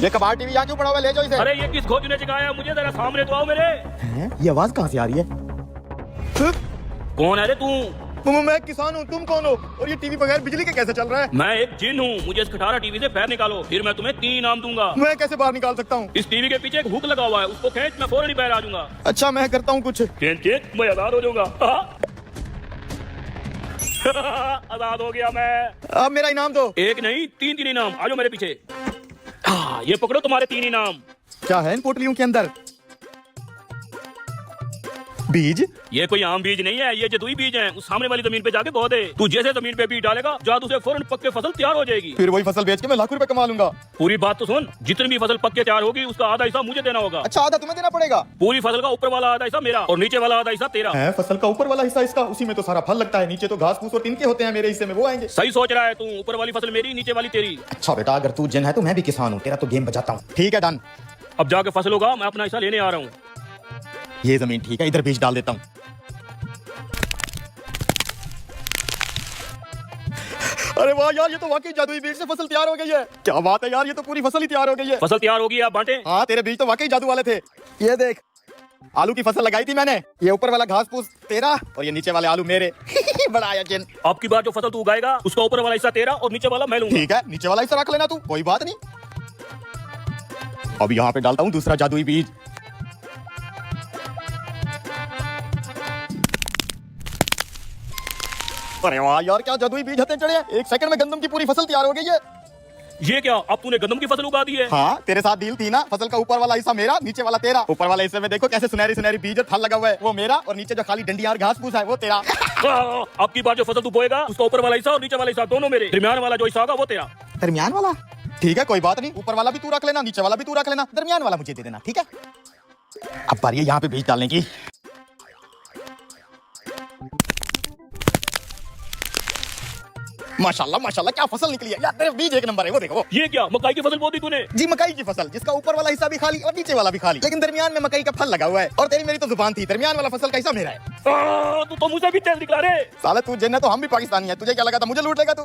ये कबाड़ टीवी यहाँ क्यों पड़ा हुआ है? ले जाओ इसे। अरे ये किस खोजू ने जगाया? मुझे जरा सामने तो आओ मेरे। ये आवाज कहाँ से आ रही है? कौन है रे तू? मैं किसान हूँ, तुम कौन हो? और ये टीवी बगैर बिजली के कैसे चल रहा है? मैं एक जिन हूँ, मुझे इस खटारा टीवी से बाहर निकालो, फिर मैं तुम्हें 3 इनाम दूंगा। मैं कैसे बाहर निकाल सकता हूँ? इस टीवी के पीछे एक हुक लगा हुआ है, उसको खींच, मैं फौरन ही बाहर आ जाऊंगा। अच्छा मैं करता हूँ कुछ। खींच, मैं आजाद हो जाऊंगा। आजाद हो गया मैं। अब मेरा इनाम दो। एक नहीं 3 इनाम, आ जाओ मेरे पीछे। ये पकड़ो तुम्हारे 3 इनाम। क्या है इन पोटलियों के अंदर? बीज? ये कोई आम बीज नहीं है, ये जदुई बीज हैं। उस सामने वाली जमीन पे जाके बो दे। तू जैसे जमीन पे बीज डालेगा, जादू से फौरन पक्के फसल तैयार हो जाएगी। फिर वही फसल बेच के मैं लाखों रुपए कमा लूंगा। पूरी बात तो सुन, जितनी भी फसल पक्के तैयार होगी उसका आधा हिस्सा मुझे देना होगा। अच्छा आधा तुम्हें देना पड़ेगा? पूरी फसल का ऊपर वाला आधा हिस्सा मेरा और नीचे वाला आधा हिस्सा तेरा। है फसल का ऊपर वाला हिस्सा इसका? उसी में तो सारा फल लगता है, नीचे तो घास फूस और तिनके होते हैं, मेरे हिस्से में वो आएंगे। सही सोच रहा है तू, ऊपर वाली फसल मेरी, नीचे वाली तेरी। अच्छा बेटा, अगर तू जिन है तो मैं भी किसान हूँ, तेरा तो गेम बजाता हूँ। ठीक है डन। अब जाके फसल होगा, मैं अपना हिस्सा लेने आ रहा हूँ। ये जमीन ठीक है, इधर बीज डाल देता हूँ। अरे वाह यार, ये तो वाकई जादुई बीज से फसल तैयार हो गई है। क्या बात है यार, ये तो पूरी फसल ही तैयार हो गई है। फसल तैयार होगी, आप बांटे। हाँ तेरे बीज तो वाकई जादू वाले थे। ये देख, आलू की फसल लगाई थी मैंने, ये ऊपर वाला घास फूस तेरा और ये नीचे वाले आलू मेरे। बड़ा आया जिन। अब की बार जो फसल तू उगाएगा उसका ऊपर वाला हिस्सा तेरा और नीचे वाला मैं लूंगा। ठीक है, नीचे वाला हिस्सा रख लेना तू, कोई बात नहीं। अब यहाँ पे डालता हूँ दूसरा जादुई बीज। अरे वाह यार, क्या जादुई बीज हथे चढ़े हैं। 1 सेकंड में गंदम की पूरी फसल तैयार हो गई है। ये क्या, अब तूने गंदम की फसल उगा दी है? हाँ तेरे साथ डील थी ना, फसल का ऊपर वाला हिस्सा मेरा, नीचे वाला तेरा। ऊपर वाले हिस्से में देखो कैसे सुनहरी सुनहरी बीज और फल लगा हुआ है, वो मेरा, और नीचे जो खाली डंडियां और घास फूस है वो तेरा। अब की बार जो फसल तू बोएगा उसका ऊपर वाला हिस्सा और नीचे वाला हिस्सा दोनों मेरे, दरमियान वाला जो हिस्सा होगा वो तेरा। दरमियान वाला? ठीक है कोई बात नहीं, ऊपर वाला भी तू रख लेना, नीचे वाला भी तू रख लेना, दरमियान वाला मुझे दे देना, ठीक है? अब बारी है यहाँ पे बीज डालने की। माशाल्लाह माशाल्लाह, क्या फसल निकली है यार, तेरे बीज एक नंबर है। वो देखो, ये क्या, मकाई की फसल बो दी तूने? जी मकई की फसल, जिसका ऊपर वाला हिस्सा भी खाली और नीचे वाला भी खाली, लेकिन दरमियान में मकई का फल लगा हुआ है। और तेरी मेरी तो जुबान थी, दरमियान वाला फसल का हिस्सा मेरा है। तू तो मुझे भी तेज निकला रे। साले तू जिन है तो हम भी पाकिस्तानी है, तुझे क्या लगा था मुझे लूट लेगा तू?